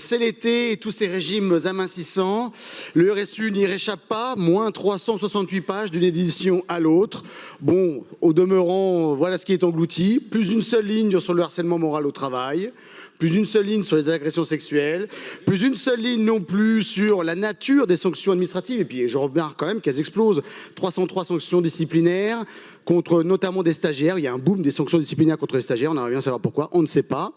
c'est l'été et tous ces régimes amincissants. Le RSU n'y réchappe pas, moins 368 pages d'une édition à l'autre. Bon, au demeurant, voilà ce qui est englouti. Plus une seule ligne sur le harcèlement moral au travail. Plus une seule ligne sur les agressions sexuelles, plus une seule ligne non plus sur la nature des sanctions administratives. Et puis je remarque quand même qu'elles explosent. 303 sanctions disciplinaires contre notamment des stagiaires. Il y a un boom des sanctions disciplinaires contre les stagiaires. On aimerait bien savoir pourquoi. On ne sait pas.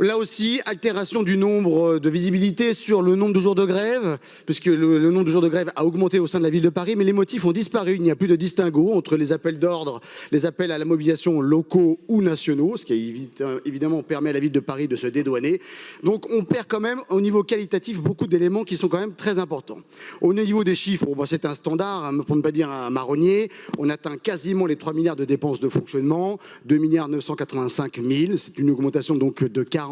Là aussi, altération du nombre de visibilité sur le nombre de jours de grève, puisque le nombre de jours de grève a augmenté au sein de la ville de Paris, mais les motifs ont disparu. Il n'y a plus de distinguo entre les appels d'ordre, les appels à la mobilisation locaux ou nationaux, ce qui évidemment permet à la ville de Paris de se dédouaner. Donc on perd quand même au niveau qualitatif beaucoup d'éléments qui sont quand même très importants. Au niveau des chiffres, bon, c'est un standard, pour ne pas dire un marronnier. On atteint quasiment les 3 milliards de dépenses de fonctionnement, 2 milliards 985 000. C'est une augmentation donc de 44%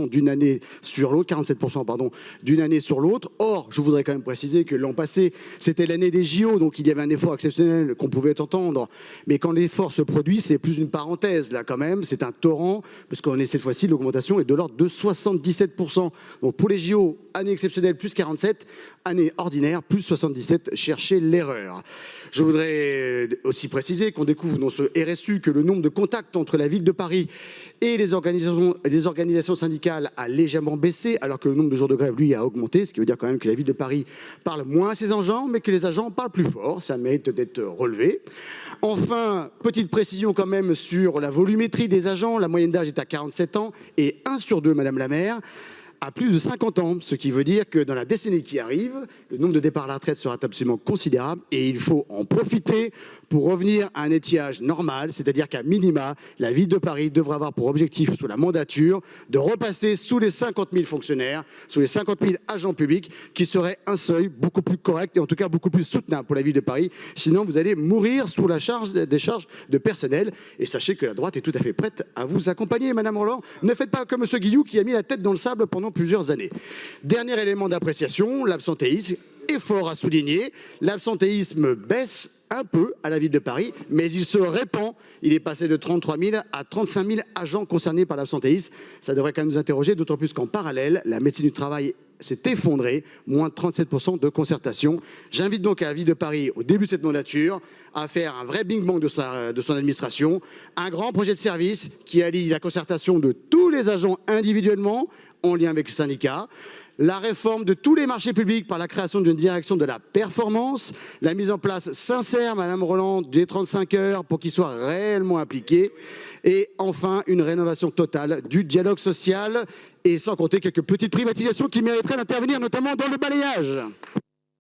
d'une année sur l'autre, 47% pardon, d'une année sur l'autre. Or, je voudrais quand même préciser que l'an passé, c'était l'année des JO, donc il y avait un effort exceptionnel qu'on pouvait entendre. Mais quand l'effort se produit, c'est plus une parenthèse là quand même, c'est un torrent, parce qu'on est cette fois-ci, l'augmentation est de l'ordre de 77%. Donc pour les JO, année exceptionnelle, plus 47, année ordinaire, plus 77, cherchez l'erreur. Je voudrais aussi préciser qu'on découvre dans ce RSU que le nombre de contacts entre la ville de Paris et les organisations syndicales a légèrement baissé, alors que le nombre de jours de grève, lui, a augmenté, ce qui veut dire quand même que la ville de Paris parle moins à ses agents, mais que les agents parlent plus fort. Ça mérite d'être relevé. Enfin, petite précision quand même sur la volumétrie des agents. La moyenne d'âge est à 47 ans et 1 sur 2, Madame la maire, à plus de 50 ans, ce qui veut dire que dans la décennie qui arrive, le nombre de départs à la retraite sera absolument considérable et il faut en profiter pour revenir à un étiage normal, c'est-à-dire qu'à minima, la ville de Paris devra avoir pour objectif sous la mandature de repasser sous les 50 000 fonctionnaires, sous les 50 000 agents publics, qui serait un seuil beaucoup plus correct et en tout cas beaucoup plus soutenable pour la ville de Paris. Sinon, vous allez mourir sous la charge des charges de personnel. Et sachez que la droite est tout à fait prête à vous accompagner, Madame Roland. Ne faites pas comme M. Guillou qui a mis la tête dans le sable pendant plusieurs années. Dernier élément d'appréciation, l'absentéisme. Effort à souligner, l'absentéisme baisse un peu à la ville de Paris, mais il se répand. Il est passé de 33 000 à 35 000 agents concernés par l'absentéisme. Ça devrait quand même nous interroger, d'autant plus qu'en parallèle, la médecine du travail s'est effondrée, moins de 37% de concertation. J'invite donc à la ville de Paris, au début de cette mandature, à faire un vrai bing-bang de son administration, un grand projet de service qui allie la concertation de tous les agents individuellement, en lien avec le syndicat, la réforme de tous les marchés publics par la création d'une direction de la performance, la mise en place sincère, Madame Roland, des 35 heures pour qu'ils soient réellement appliqués, et enfin une rénovation totale du dialogue social, et sans compter quelques petites privatisations qui mériteraient d'intervenir, notamment dans le balayage.